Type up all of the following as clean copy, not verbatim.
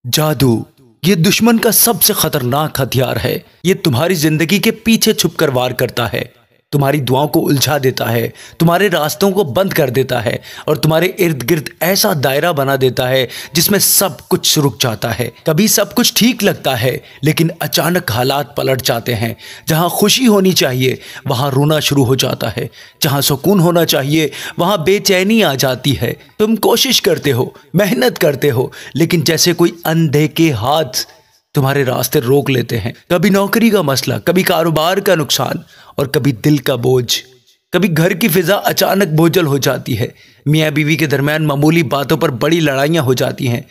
जादू ये दुश्मन का सबसे खतरनाक हथियार है। ये तुम्हारी जिंदगी के पीछे छुपकर वार करता है, तुम्हारी दुआओं को उलझा देता है, तुम्हारे रास्तों को बंद कर देता है और तुम्हारे इर्द गिर्द ऐसा दायरा बना देता है जिसमें सब कुछ रुक जाता है। कभी सब कुछ ठीक लगता है लेकिन अचानक हालात पलट जाते हैं। जहां खुशी होनी चाहिए वहां रोना शुरू हो जाता है, जहां सुकून होना चाहिए वहां बेचैनी आ जाती है। तुम कोशिश करते हो, मेहनत करते हो, लेकिन जैसे कोई अंधे के हाथ तुम्हारे रास्ते रोक लेते हैं। कभी नौकरी का मसला, कभी कारोबार का नुकसान और कभी दिल का बोझ। कभी घर की फिजा अचानक बोझल हो जाती है। मियाँ बीवी के दरमियान मामूली बातों पर बड़ी लड़ाइयाँ हो जाती हैं।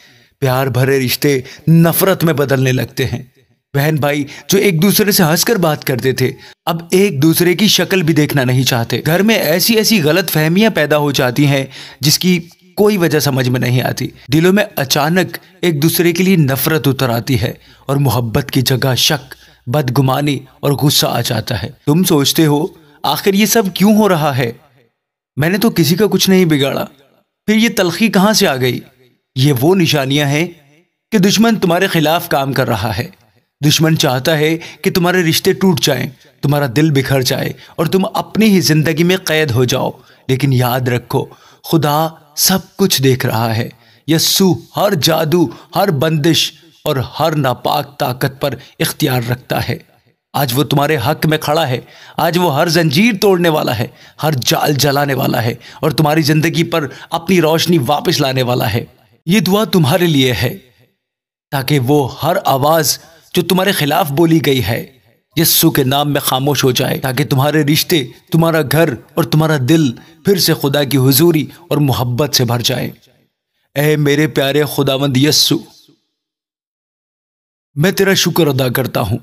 प्यार भरे रिश्ते नफरत में बदलने लगते हैं। बहन भाई जो एक दूसरे से हंसकर बात करते थे अब एक दूसरे की शक्ल भी देखना नहीं चाहते। घर में ऐसी ऐसी गलत फहमियाँ पैदा हो जाती हैं जिसकी कोई वजह समझ में नहीं आती। दिलों में अचानक एक दूसरे के लिए नफरत उतर आती है और मोहब्बत की जगह शक, बदगुमानी और गुस्सा आ जाता है। तुम सोचते हो आखिर ये सब क्यों हो रहा है? मैंने तो किसी का कुछ नहीं बिगाड़ा, फिर ये तलखी कहाँ से आ गई? ये वो निशानियां हैं कि दुश्मन तुम्हारे खिलाफ काम कर रहा है। दुश्मन चाहता है कि तुम्हारे रिश्ते टूट जाएं, तुम्हारा दिल बिखर जाए और तुम अपनी ही जिंदगी में कैद हो जाओ। लेकिन याद रखो, खुदा सब कुछ देख रहा है। यस्सु हर जादू, हर बंदिश और हर नापाक ताकत पर इख्तियार रखता है। आज वो तुम्हारे हक में खड़ा है। आज वो हर जंजीर तोड़ने वाला है, हर जाल जलाने वाला है और तुम्हारी जिंदगी पर अपनी रोशनी वापस लाने वाला है। ये दुआ तुम्हारे लिए है ताकि वो हर आवाज जो तुम्हारे खिलाफ बोली गई है यस्सु के नाम में खामोश हो जाए, ताकि तुम्हारे रिश्ते, तुम्हारा घर और तुम्हारा दिल फिर से खुदा की हुजूरी और मोहब्बत से भर जाए। ऐ मेरे प्यारे खुदावंद यस्सु, मैं तेरा शुक्र अदा करता हूं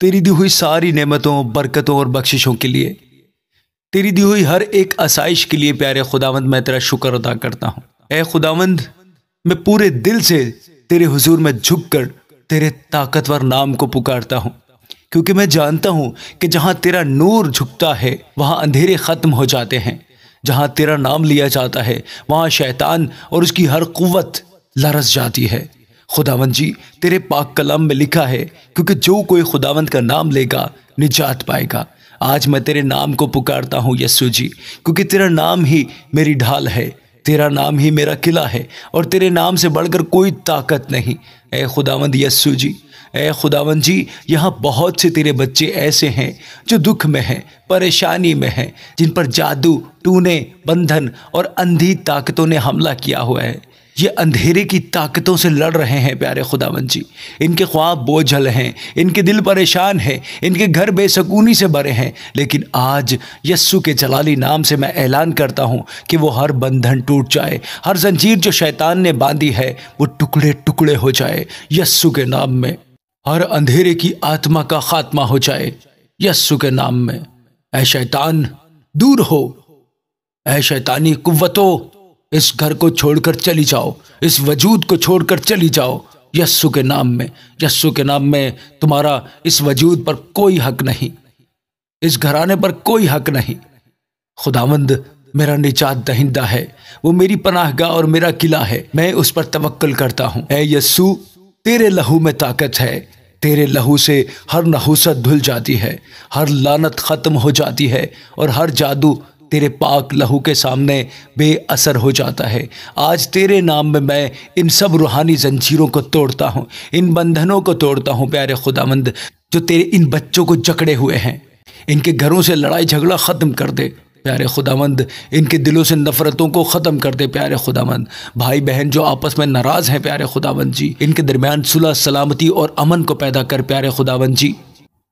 तेरी दी हुई सारी नेमतों, बरकतों और बख्शिशों के लिए, तेरी दी हुई हर एक आसाइश के लिए। प्यारे खुदावंद मैं तेरा शुक्र अदा करता हूं। ऐ खुदावंद मैं पूरे दिल से तेरे हुजूर में झुककर तेरे ताकतवर नाम को पुकारता हूं, क्योंकि मैं जानता हूं कि जहां तेरा नूर झुकता है वहां अंधेरे खत्म हो जाते हैं। जहां तेरा नाम लिया जाता है वहां शैतान और उसकी हर कुव्वत लरस जाती है। खुदावंद जी तेरे पाक कलाम में लिखा है, क्योंकि जो कोई खुदावंद का नाम लेगा निजात पाएगा। आज मैं तेरे नाम को पुकारता हूं यस्सु जी, क्योंकि तेरा नाम ही मेरी ढाल है, तेरा नाम ही मेरा किला है और तेरे नाम से बढ़कर कोई ताकत नहीं। ऐ खुदावंद यस्सु जी, ऐ खुदावंद जी, यहाँ बहुत से तेरे बच्चे ऐसे हैं जो दुख में हैं, परेशानी में हैं, जिन पर जादू, टूने, बंधन और अंधी ताकतों ने हमला किया हुआ है। ये अंधेरे की ताकतों से लड़ रहे हैं प्यारे खुदावंद जी। इनके ख्वाब बोझल हैं, इनके दिल परेशान हैं, इनके घर बेसकूनी से भरे हैं। लेकिन आज यस्सु के जलाली नाम से मैं ऐलान करता हूँ कि वो हर बंधन टूट जाए, हर जंजीर जो शैतान ने बांधी है वो टुकड़े टुकड़े हो जाए यस्सु के नाम में। हर अंधेरे की आत्मा का खात्मा हो जाए यस्सु के नाम में। ऐ शैतान दूर हो, ऐ शैतानी कुव्वतों इस घर को छोड़कर चली जाओ, इस वजूद को छोड़कर चली जाओ यस्सु के नाम में। यस्सु के नाम में तुम्हारा इस वजूद पर कोई हक नहीं, इस घराने पर कोई हक नहीं। खुदावंद मेरा निजात दहिंदा है, वो मेरी पनाहगाह और मेरा किला है, मैं उस पर तवक्कल करता हूँ। ऐ यस्सु तेरे लहू में ताकत है, तेरे लहू से हर नहुसत धुल जाती है, हर लानत खत्म हो जाती है और हर जादू तेरे पाक लहू के सामने बेअसर हो जाता है। आज तेरे नाम में मैं इन सब रूहानी जंजीरों को तोड़ता हूँ, इन बंधनों को तोड़ता हूँ प्यारे खुदावंद, जो तेरे इन बच्चों को जकड़े हुए हैं। इनके घरों से लड़ाई झगड़ा ख़त्म कर दे प्यारे खुदावंद, इनके दिलों से नफ़रतों को ख़त्म कर दे प्यारे खुदावंद। भाई बहन जो आपस में नाराज़ हैं प्यारे खुदावंद जी, इनके दरमियान सुलह, सलामती और अमन को पैदा कर प्यारे खुदावंद जी।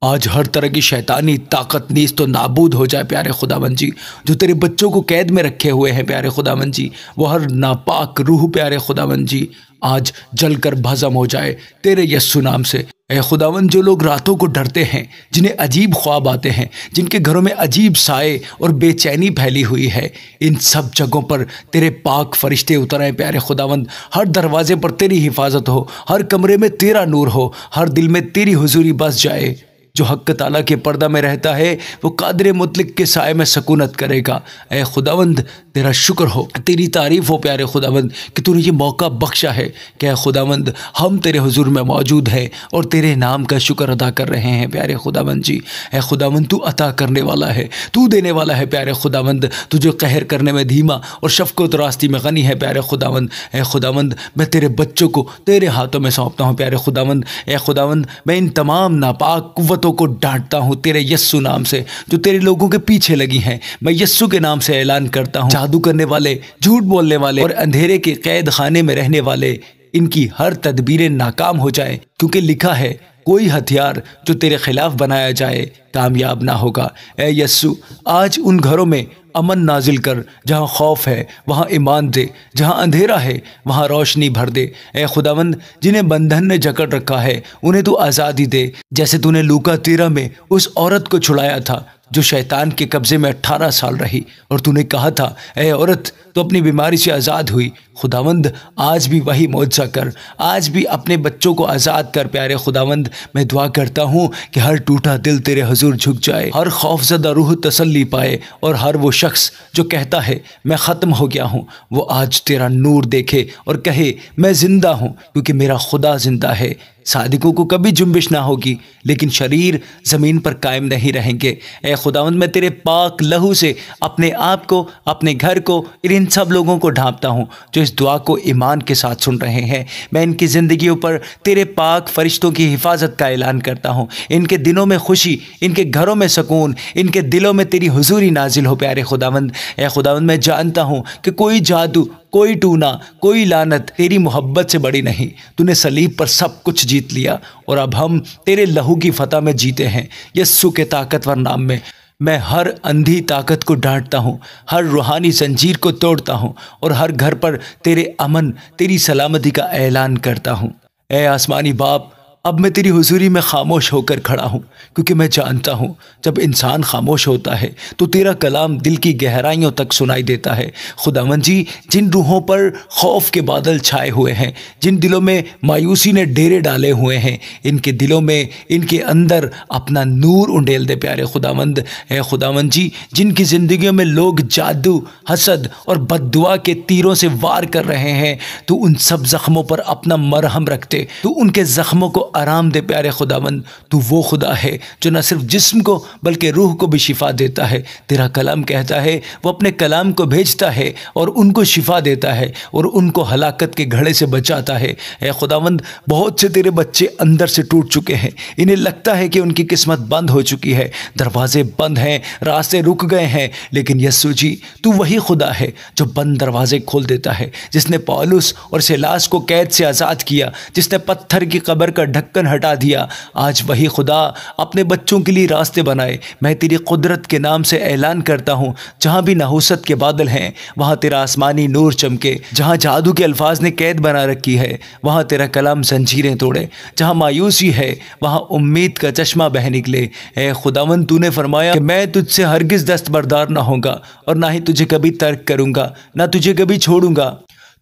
आज हर तरह की शैतानी ताकत नीज तो नाबूद हो जाए प्यारे खुदावंद जी। जो तेरे बच्चों को कैद में रखे हुए हैं प्यारे खुदावंद जी, वो हर नापाक रूह प्यारे खुदावंद जी आज जलकर भस्म हो जाए तेरे यस्सु नाम से। ऐ खुदावंद जो लोग रातों को डरते हैं, जिन्हें अजीब ख्वाब आते हैं, जिनके घरों में अजीब साए और बेचैनी फैली हुई है, इन सब जगहों पर तेरे पाक फरिश्ते उतर आए प्यारे खुदावंद। हर दरवाजे पर तेरी हिफाजत हो, हर कमरे में तेरा नूर हो, हर दिल में तेरी हुजूरी बस जाए जो हक ताला के पर्दा में रहता है वो कादिर मुतलक के साए में सकूनत करेगा। ए खुदावंद तेरा शुक्र हो, तेरी तारीफ़ हो प्यारे खुदावंद कि तूने ये मौका बख्शा है कि ए खुदावंद हम तेरे हुजूर में मौजूद हैं और तेरे नाम का शुक्र अदा कर रहे हैं प्यारे खुदावंद जी। ए खुदावंद तू अता करने वाला है, तू देने वाला है प्यारे खुदावंद, तू जो कहर करने में धीमा और शफ़क़त रास्ती में गनी है प्यारे खुदावंद। ए खुदावंद मैं तेरे बच्चों को तेरे हाथों में सौंपता हूँ प्यारे खुदावंद। ए खुदावंद मैं इन तमाम नापाक कुव्वतों को डांटता हूँ तेरे यस्सु नाम से जो तेरे लोगों के पीछे लगी हैं। मैं यस्सु के नाम से ऐलान करता हूँ, जादू करने वाले, झूठ बोलने वाले और अंधेरे के कैद खाने में रहने वाले, इनकी हर तदबीरें नाकाम हो जाए, क्योंकि लिखा है कोई हथियार जो तेरे खिलाफ बनाया जाए कामयाब ना होगा। ए यस्सु आज उन घरों में अमन नाजिल कर जहाँ खौफ है वहाँ ईमान दे, जहाँ अंधेरा है वहाँ रोशनी भर दे। ए खुदावंद जिन्हें बंधन ने जकड़ रखा है उन्हें तू आज़ादी दे, जैसे तूने लूका 13 में उस औरत को छुड़ाया था जो शैतान के कब्ज़े में 18 साल रही और तूने कहा था ए औरत तो अपनी बीमारी से आज़ाद हुई। खुदावंद आज भी वही मौजज़ा कर, आज भी अपने बच्चों को आज़ाद कर प्यारे खुदावंद। मैं दुआ करता हूँ कि हर टूटा दिल तेरे हुजूर झुक जाए, हर खौफज़दा रूह तसल्ली पाए और हर वो शख्स जो कहता है मैं ख़त्म हो गया हूँ वो आज तेरा नूर देखे और कहे मैं ज़िंदा हूँ क्योंकि मेरा खुदा ज़िंदा है। सादिकों को कभी जुम्बिश ना होगी लेकिन शरीर ज़मीन पर कायम नहीं रहेंगे। ए खुदावंद मैं तेरे पाक लहू से अपने आप को, अपने घर को, इन सब लोगों को ढांपता हूँ जो इस दुआ को ईमान के साथ सुन रहे हैं। मैं इनकी ज़िंदगियों पर तेरे पाक फरिश्तों की हिफाजत का ऐलान करता हूँ। इनके दिनों में खुशी, इनके घरों में सुकून, इनके दिलों में तेरी हुजूरी नाजिल हो प्यारे खुदावंद। ए खुदावंद मैं जानता हूँ कि कोई जादू, कोई टूना, कोई लानत तेरी मोहब्बत से बड़ी नहीं। तूने सलीब पर सब कुछ जीत लिया और अब हम तेरे लहू की फतह में जीते हैं। यस्सु के ताकतवर नाम में मैं हर अंधी ताकत को डांटता हूँ, हर रूहानी जंजीर को तोड़ता हूँ और हर घर पर तेरे अमन, तेरी सलामती का ऐलान करता हूँ। ए आसमानी बाप अब मैं तेरी हुजूरी में खामोश होकर खड़ा हूँ क्योंकि मैं जानता हूँ जब इंसान खामोश होता है तो तेरा कलाम दिल की गहराइयों तक सुनाई देता है। खुदावंद जी जिन रूहों पर खौफ के बादल छाए हुए हैं, जिन दिलों में मायूसी ने डेरे डाले हुए हैं, इनके दिलों में, इनके अंदर अपना नूर उंडेल दे प्यारे खुदावंद। है खुदावंद जी जिनकी ज़िंदगियों में लोग जादू, हसद और बद्दुआ के तीरों से वार कर रहे हैं, तो उन सब ज़ख्मों पर अपना मरहम रखते, तो उनके ज़ख्मों को आराम दे प्यारे खुदावंद। तू वो खुदा है जो न सिर्फ जिस्म को बल्कि रूह को भी शिफा देता है। तेरा कलाम कहता है वो अपने कलाम को भेजता है और उनको शिफा देता है और उनको हलाकत के घड़े से बचाता है। ऐ खुदावंद बहुत से तेरे बच्चे अंदर से टूट चुके हैं, इन्हें लगता है कि उनकी किस्मत बंद हो चुकी है, दरवाजे बंद हैं, रास्ते रुक गए हैं, लेकिन यस्सु जी तू वही खुदा है जो बंद दरवाजे खोल देता है, जिसने पौलुस और सिलास को कैद से आज़ाद किया, जिसने पत्थर की कब्र का ढक्कन हटा दिया। आज वही खुदा अपने बच्चों के लिए रास्ते बनाए। मैं तेरी कुदरत के नाम से ऐलान करता हूँ जहाँ भी नहुसत के बादल हैं वहाँ तेरा आसमानी नूर चमके, जहाँ जादू के अल्फाज ने कैद बना रखी है वहाँ तेरा कलाम जंजीरें तोड़े, जहाँ मायूसी है वहाँ उम्मीद का चश्मा बह निकले। ए खुदावंद तूने फरमाया कि मैं तुझसे हरगिज़ दस्तबरदार ना होऊंगा और ना ही तुझे कभी तर्क करूँगा, ना तुझे कभी छोड़ूंगा।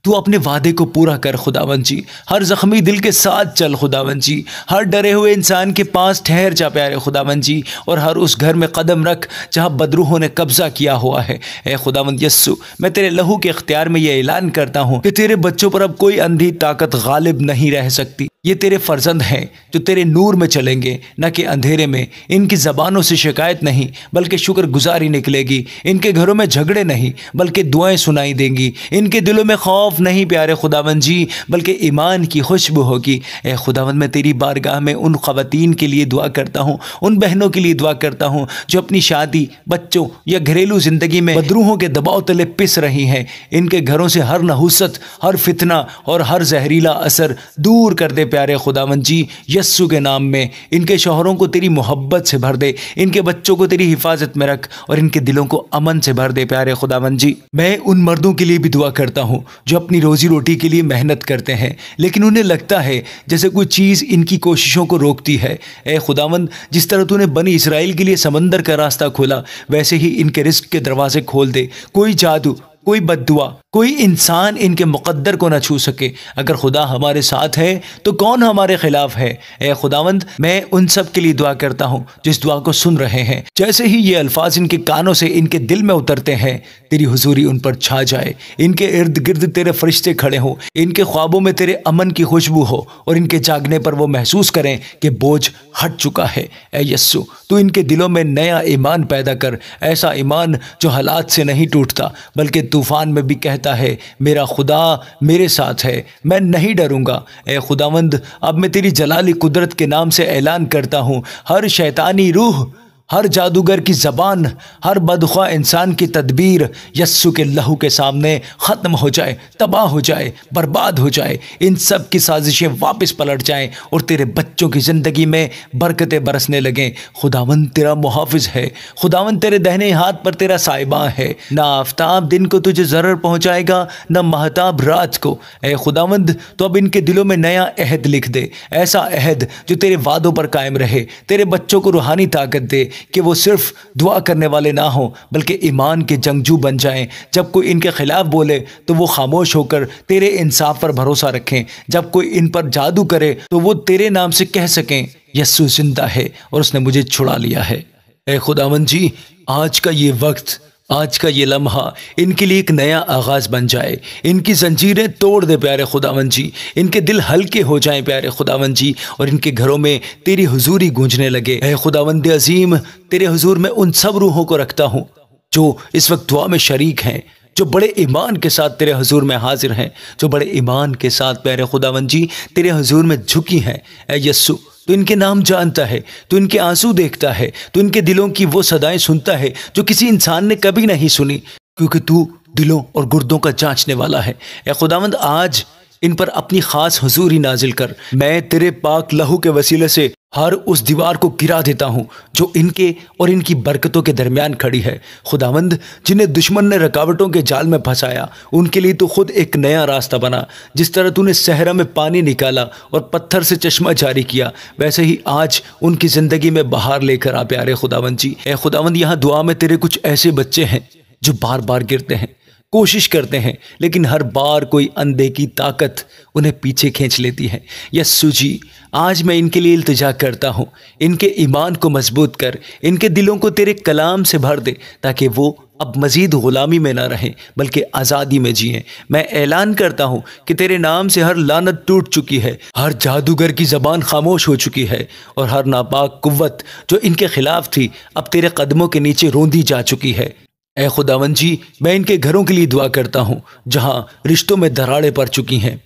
तू अपने वादे को पूरा कर खुदावंद जी। हर ज़ख्मी दिल के साथ चल खुदावंद जी, हर डरे हुए इंसान के पास ठहर जा प्यारे खुदावंद जी, और हर उस घर में कदम रख जहाँ बदरूहों ने कब्ज़ा किया हुआ है। ए खुदावंद यस्सु मैं तेरे लहू के इख्तियार में ये ऐलान करता हूँ कि तेरे बच्चों पर अब कोई अंधी ताकत गालिब नहीं रह सकती। ये तेरे फर्जंद हैं जो तेरे नूर में चलेंगे, न कि अंधेरे में। इनकी ज़बानों से शिकायत नहीं बल्कि शुक्रगुजारी निकलेगी, इनके घरों में झगड़े नहीं बल्कि दुआएं सुनाई देंगी, इनके दिलों में खौफ नहीं प्यारे खुदावंद जी बल्कि ईमान की खुशबू होगी। ए खुदावंद मैं तेरी बारगाह में उन ख़वातीन के लिए दुआ करता हूँ, उन बहनों के लिए दुआ करता हूँ जो अपनी शादी, बच्चों या घरेलू ज़िंदगी में बदरूहों के दबाव तले पिस रही हैं। इनके घरों से हर नहुसत, हर फितना और हर जहरीला असर दूर कर दे प्यारे खुदावंद जी। यस्सु के नाम में इनके शौहरों को तेरी मोहब्बत से भर दे, इनके बच्चों को तेरी हिफाजत में रख और इनके दिलों को अमन से भर दे प्यारे खुदावंद जी। मैं उन मर्दों के लिए भी दुआ करता हूँ जो अपनी रोजी रोटी के लिए मेहनत करते हैं लेकिन उन्हें लगता है जैसे कोई चीज़ इनकी कोशिशों को रोकती है। ए खुदावंद जिस तरह तूने बनी इसराइल के लिए समंदर का रास्ता खोला वैसे ही इनके रिस्क के दरवाजे खोल दे। कोई जादू, कोई बद्दुआ, कोई इंसान इनके मुक़द्दर को न छू सके। अगर खुदा हमारे साथ है तो कौन हमारे खिलाफ है। ए खुदावंद, मैं उन सब के लिए दुआ करता हूँ जिस दुआ को सुन रहे हैं। जैसे ही ये अल्फाज इनके कानों से इनके दिल में उतरते हैं, तेरी हुजूरी उन पर छा जाए। इनके इर्द गिर्द तेरे फरिश्ते खड़े हों, इनके ख्वाबों में तेरे अमन की खुशबू हो और इनके जागने पर वो महसूस करें कि बोझ हट चुका है। ए यस्सु, तू इनके दिलों में नया ईमान पैदा कर, ऐसा ईमान जो हालात से नहीं टूटता बल्कि तूफान में भी कहता है मेरा खुदा मेरे साथ है, मैं नहीं डरूंगा। ए खुदावंद, अब मैं तेरी जलाली कुदरत के नाम से ऐलान करता हूँ, हर शैतानी रूह, हर जादूगर की ज़बान, हर बदख्वा इंसान की तदबीर यस्सु के लहू के सामने ख़त्म हो जाए, तबाह हो जाए, बर्बाद हो जाए। इन सब की साजिशें वापस पलट जाएं और तेरे बच्चों की ज़िंदगी में बरकतें बरसने लगें। खुदावंद तेरा मुहाफ़िज़ है, खुदावंद तेरे दाहिने हाथ पर तेरा साहिबा है। ना आफ्ताब दिन को तुझे ज़रर पहुँचाएगा, न महताब रात को। ए खुदावंद, तो अब इनके दिलों में नया अहद लिख दे, ऐसा अहद जो तेरे वादों पर कायम रहे। तेरे बच्चों को रूहानी ताकत दे कि वो सिर्फ दुआ करने वाले ना हों बल्कि ईमान के जंगजू बन जाएं। जब कोई इनके खिलाफ बोले तो वो खामोश होकर तेरे इंसाफ पर भरोसा रखें। जब कोई इन पर जादू करे तो वो तेरे नाम से कह सकें यस्सु जिंदा है और उसने मुझे छुड़ा लिया है। ए खुदावंद जी, आज का ये वक्त, आज का ये लम्हा इनके लिए एक नया आगाज़ बन जाए। इनकी जंजीरें तोड़ दे प्यारे खुदावंद जी, इनके दिल हल्के हो जाएं प्यारे खुदावंद जी, और इनके घरों में तेरी हुजूरी गूंजने लगे। ऐ खुदावंद अजीम, तेरे हुजूर में उन सब रूहों को रखता हूँ जो इस वक्त दुआ में शरीक हैं, जो बड़े ईमान के साथ तेरे हुजूर में हाजिर हैं, जो बड़े ईमान के साथ प्यारे खुदावंद जी तेरे हुजूर में झुकी हैं। ऐ यस्सु, तो इनके नाम जानता है, तो इनके आंसू देखता है, तो इनके दिलों की वो सदाएं सुनता है जो किसी इंसान ने कभी नहीं सुनी, क्योंकि तू दिलों और गुर्दों का जांचने वाला है। ए खुदावंद, आज इन पर अपनी खास हुजूरी नाजिल कर। मैं तेरे पाक लहू के वसीले से हर उस दीवार को गिरा देता हूँ जो इनके और इनकी बरकतों के दरमियान खड़ी है। खुदावंद, जिन्हें दुश्मन ने रुकावटों के जाल में फंसाया, उनके लिए तो खुद एक नया रास्ता बना। जिस तरह तूने सहरा में पानी निकाला और पत्थर से चश्मा जारी किया, वैसे ही आज उनकी ज़िंदगी में बहार लेकर आ प्यारे खुदावंद जी। ए खुदावंद, यहाँ दुआ में तेरे कुछ ऐसे बच्चे हैं जो बार बार गिरते हैं, कोशिश करते हैं, लेकिन हर बार कोई अंधे की ताकत उन्हें पीछे खींच लेती है। यस्सु जी, आज मैं इनके लिए इल्तिजा करता हूँ, इनके ईमान को मजबूत कर, इनके दिलों को तेरे कलाम से भर दे ताकि वो अब मज़ीद ग़ुलामी में ना रहें बल्कि आज़ादी में जिएं। मैं ऐलान करता हूँ कि तेरे नाम से हर लानत टूट चुकी है, हर जादूगर की ज़बान खामोश हो चुकी है और हर नापाक कुव्वत जो इनके ख़िलाफ़ थी अब तेरे कदमों के नीचे रोंदी जा चुकी है। ऐ खुदावंद जी, मैं इनके घरों के लिए दुआ करता हूँ जहाँ रिश्तों में दरारें पड़ चुकी हैं,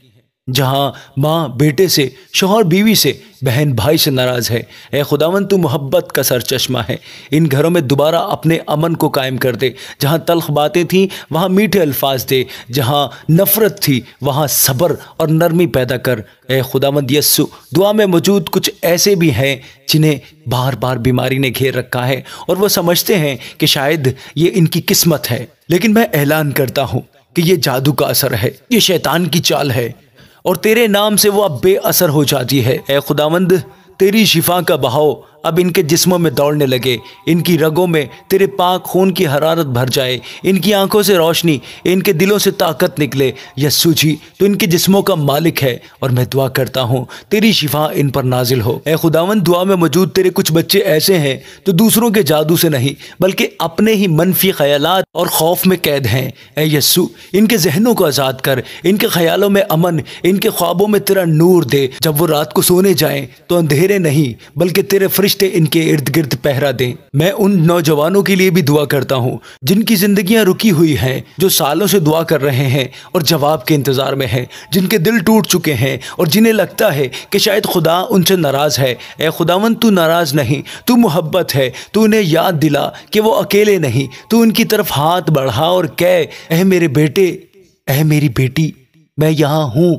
जहाँ माँ बेटे से, शौहर बीवी से, बहन भाई से नाराज़ है। ऐ खुदावंद, तू मोहब्बत का सरचश्मा है। इन घरों में दोबारा अपने अमन को कायम कर दे। जहाँ तल्ख बातें थीं वहाँ मीठे अल्फाज दे, जहाँ नफ़रत थी वहाँ सब्र और नरमी पैदा कर। ऐ खुदावंद यस्सु, दुआ में मौजूद कुछ ऐसे भी हैं जिन्हें बार बार बीमारी ने घेर रखा है और वो समझते हैं कि शायद ये इनकी किस्मत है, लेकिन मैं ऐलान करता हूँ कि ये जादू का असर है, ये शैतान की चाल है और तेरे नाम से वो अब बेअसर हो जाती है। ऐ खुदावंद, तेरी शिफा का बहाव अब इनके जिस्मों में दौड़ने लगे, इनकी रगों में तेरे पाक खून की हरारत भर जाए, इनकी आंखों से रोशनी, इनके दिलों से ताकत निकले। यस्सु जी, तो इनके जिस्मों का मालिक है और मैं दुआ करता हूँ तेरी शिफा इन पर नाजिल हो। ऐ खुदावंद, दुआ में मौजूद तेरे कुछ बच्चे ऐसे हैं जो दूसरों के जादू से नहीं बल्कि अपने ही मनफी ख्यालात और खौफ में कैद हैं। ऐ यस्सु, इनके जहनों को आज़ाद कर, इनके ख्यालों में अमन, इनके ख्वाबों में तेरा नूर दे। जब वो रात को सोने जाएं तो अंधेरे नहीं बल्कि तेरे फरिश्ते इनके इर्द गिर्द पहरा दें। मैं उन नौजवानों के लिए भी दुआ करता हूँ जिनकी जिंदगियां रुकी हुई हैं, जो सालों से दुआ कर रहे हैं और जवाब के इंतजार में हैं, जिनके दिल टूट चुके हैं और जिन्हें लगता है कि शायद खुदा उनसे नाराज है। ऐ खुदावंद, तू नाराज नहीं, तू मोहब्बत है। तू उन्हें याद दिला कि वो अकेले नहीं, तू उनकी तरफ हाथ बढ़ा और कह, ऐ मेरे बेटे, ऐ मेरी बेटी, मैं यहाँ हूँ,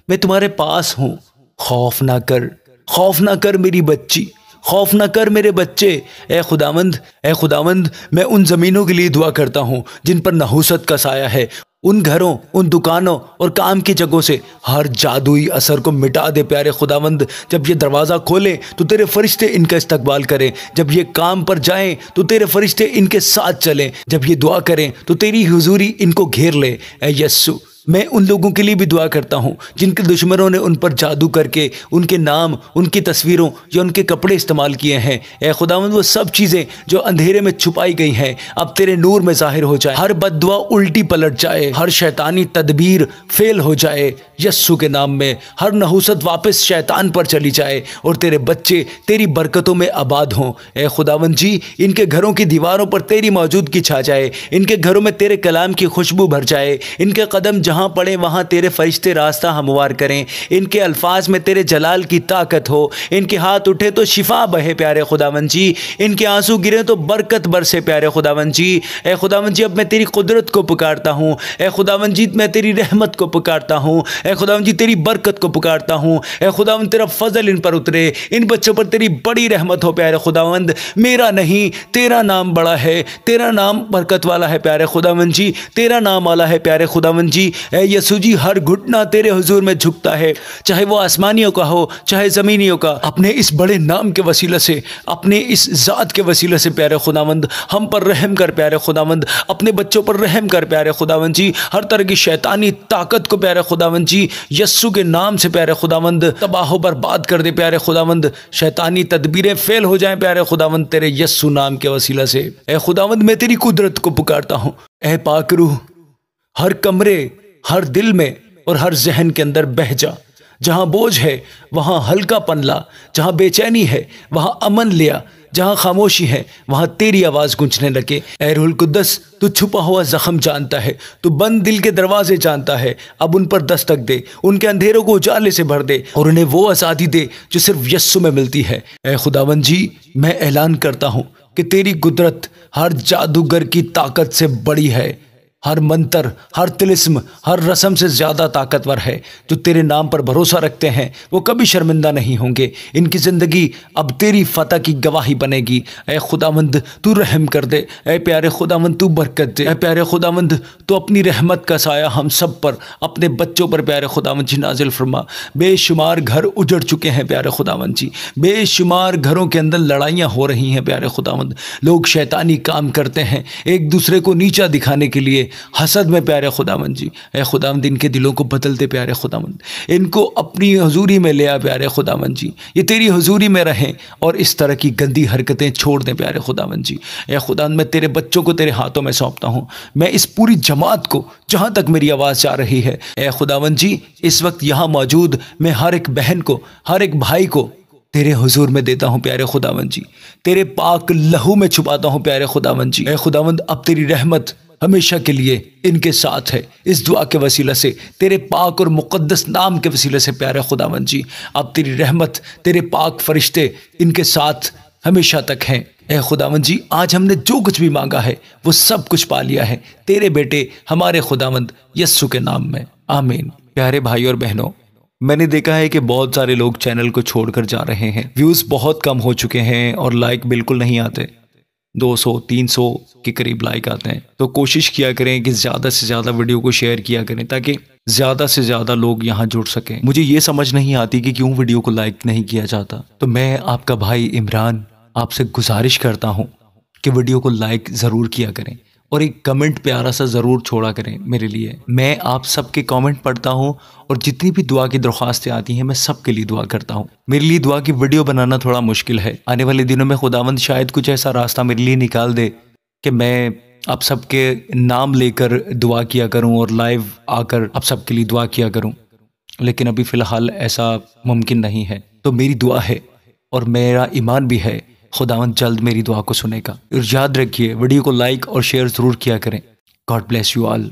मैं तुम्हारे पास हूँ। खौफ ना कर, खौफ ना कर मेरी बच्ची, खौफ ना कर मेरे बच्चे। ऐ खुदावंद, मैं उन ज़मीनों के लिए दुआ करता हूँ जिन पर नहुसत का साया है, उन घरों, उन दुकानों और काम की जगहों से हर जादुई असर को मिटा दे प्यारे खुदावंद। जब ये दरवाज़ा खोले तो तेरे फरिश्ते इनका इस्तकबाल करें, जब ये काम पर जाएं तो तेरे फरिश्ते इनके साथ चलें, जब ये दुआ करें तो तेरी हुजूरी इनको घेर ले। ऐ यस्सु, मैं उन लोगों के लिए भी दुआ करता हूँ जिनके दुश्मनों ने उन पर जादू करके उनके नाम, उनकी तस्वीरों या उनके कपड़े इस्तेमाल किए हैं। ऐ खुदावंद, वो सब चीज़ें जो अंधेरे में छुपाई गई हैं अब तेरे नूर में ज़ाहिर हो जाए। हर बद्दुआ उल्टी पलट जाए, हर शैतानी तदबीर फेल हो जाए यस्सु के नाम में। हर नहुसत वापस शैतान पर चली जाए और तेरे बच्चे तेरी बरकतों में आबाद हों। ऐ खुदावंद जी, इनके घरों की दीवारों पर तेरी मौजूदगी छा जाए, इनके घरों में तेरे कलाम की खुशबू भर जाए, इनके कदम जहाँ पड़े वहाँ तेरे फरिश्ते रास्ता हमवार करें, इनके अल्फाज में तेरे जलाल की ताकत हो, इनके हाथ उठे तो शिफा बहे प्यारे खुदावंद जी, इनके आंसू गिरे तो बरकत बरसे प्यारे खुदावंद जी। ऐ खुदावंद जी, अब मैं तेरी कुदरत को पुकारता हूँ। ऐ खुदावंद जी, मैं तेरी रहमत को पुकारता हूँ। ऐ खुदावंद जी, तेरी बरकत को पुकारता हूँ। ऐ खुदावंद, तेरा फजल इन पर उतरे, इन बच्चों पर तेरी बड़ी रहमत हो प्यारे खुदावंद। मेरा नहीं, तेरा नाम बड़ा है, तेरा नाम बरकत वाला है प्यारे खुदावंद जी, तेरा नाम आला है प्यारे खुदावंद जी। ऐ यस्सु जी, हर घुटना तेरे हुजूर में झुकता है, चाहे वो आसमानियों का हो चाहे ज़मीनियों का। अपने इस बड़े नाम के वसीले से, अपने इस ज़ात के वसीले से प्यारे खुदावंद हम पर रहम कर प्यारे खुदावंद, अपने बच्चों पर रहम कर प्यारे खुदावंद जी। हर तरह की शैतानी ताकत को प्यारे खुदावंद जी यस्सु के नाम से प्यारे खुदावंद तबाह बर्बाद कर दे प्यारे खुदावंद। शैतानी तदबीरें फेल हो जाएं प्यारे खुदावंद तेरे यस्सु नाम के वसीला से। ऐ खुदावंद, मैं तेरी कुदरत को पुकारता हूँ। ऐ पाक रूह, हर कमरे, हर दिल में और हर जहन के अंदर बह जा। जहाँ बोझ है वहाँ हल्कापन ला, जहाँ बेचैनी है वहाँ अमन लिया, जहाँ खामोशी है वहाँ तेरी आवाज़ गूंजने लगे। ऐ रूहुल कुद्दस, तू छुपा हुआ जख्म जानता है, तू बंद दिल के दरवाजे जानता है। अब उन पर दस्तक दे, उनके अंधेरों को उजाले से भर दे और उन्हें वो आज़ादी दे जो सिर्फ यस्सु में मिलती है। ऐ खुदावंद जी, मैं ऐलान करता हूँ कि तेरी कुदरत हर जादूगर की ताकत से बड़ी है। हर मंत्र, हर तिलिस्म, हर रस्म से ज़्यादा ताकतवर है। जो तेरे नाम पर भरोसा रखते हैं वो कभी शर्मिंदा नहीं होंगे। इनकी ज़िंदगी अब तेरी फतह की गवाही बनेगी। ऐ खुदावंद, तू रहम कर दे। ऐ प्यारे खुदावंद, तू बरकत दे। ऐ प्यारे खुदावंद, तो अपनी रहमत का साया हम सब पर, अपने बच्चों पर प्यारे खुदावंद जी नाजिल फरमा। बेशुमार घर उजड़ चुके हैं प्यारे खुदावंद जी, बेशुमार घरों के अंदर लड़ाइयाँ हो रही हैं प्यारे खुदावंद। लोग शैतानी काम करते हैं एक दूसरे को नीचा दिखाने के लिए, हसद में प्यारे खुदावंद जी। ऐ खुदावंद, इनके दिलों को बदल दे प्यारे खुदावंद, इनको अपनी हुजूरी में ले आ प्यारे खुदावंद जी। ये तेरी हुजूरी में रहें और इस तरह की गंदी हरकतें छोड़ दें प्यारे खुदावंद जी। ऐ खुदावंद, मैं तेरे बच्चों को तेरे हाथों में सौंपता हूँ। मैं इस पूरी जमात को, जहाँ तक मेरी आवाज़ जा रही है, ऐ खुदावंद जी, इस वक्त यहाँ मौजूद मैं हर एक बहन को, हर एक भाई को तेरे हुजूर में देता हूँ प्यारे खुदावंद जी। तेरे पाक लहू में छुपाता हूँ प्यारे खुदावंद जी। ऐ खुदावंद, अब तेरी रहमत हमेशा के लिए इनके साथ है। इस दुआ के वसीले से, तेरे पाक और मुक़द्दस नाम के वसीले से प्यारे खुदावंद जी, अब तेरी रहमत, तेरे पाक फरिश्ते इनके साथ हमेशा तक हैं। ऐ खुदावंद जी, आज हमने जो कुछ भी मांगा है वो सब कुछ पा लिया है तेरे बेटे हमारे खुदावंद यस्सु के नाम में, आमीन। प्यारे भाई और बहनों, मैंने देखा है कि बहुत सारे लोग चैनल को छोड़कर जा रहे हैं। व्यूज़ बहुत कम हो चुके हैं और लाइक बिल्कुल नहीं आते। 200-300 के करीब लाइक आते हैं। तो कोशिश किया करें कि ज़्यादा से ज़्यादा वीडियो को शेयर किया करें ताकि ज़्यादा से ज़्यादा लोग यहाँ जुड़ सकें। मुझे ये समझ नहीं आती कि क्यों वीडियो को लाइक नहीं किया जाता। तो मैं आपका भाई इमरान आपसे गुजारिश करता हूँ कि वीडियो को लाइक ज़रूर किया करें और एक कमेंट प्यारा सा ज़रूर छोड़ा करें मेरे लिए। मैं आप सबके कमेंट पढ़ता हूँ और जितनी भी दुआ की दरख्वास्तें आती हैं मैं सबके लिए दुआ करता हूँ। मेरे लिए दुआ की वीडियो बनाना थोड़ा मुश्किल है। आने वाले दिनों में खुदावंद शायद कुछ ऐसा रास्ता मेरे लिए निकाल दे कि मैं आप सबके नाम लेकर दुआ किया करूँ और लाइव आकर आप सबके लिए दुआ किया करूँ, लेकिन अभी फ़िलहाल ऐसा मुमकिन नहीं है। तो मेरी दुआ है और मेरा ईमान भी है खुदावंद जल्द मेरी दुआ को सुनेगा। और याद रखिए, वीडियो को लाइक और शेयर ज़रूर किया करें। God bless you all.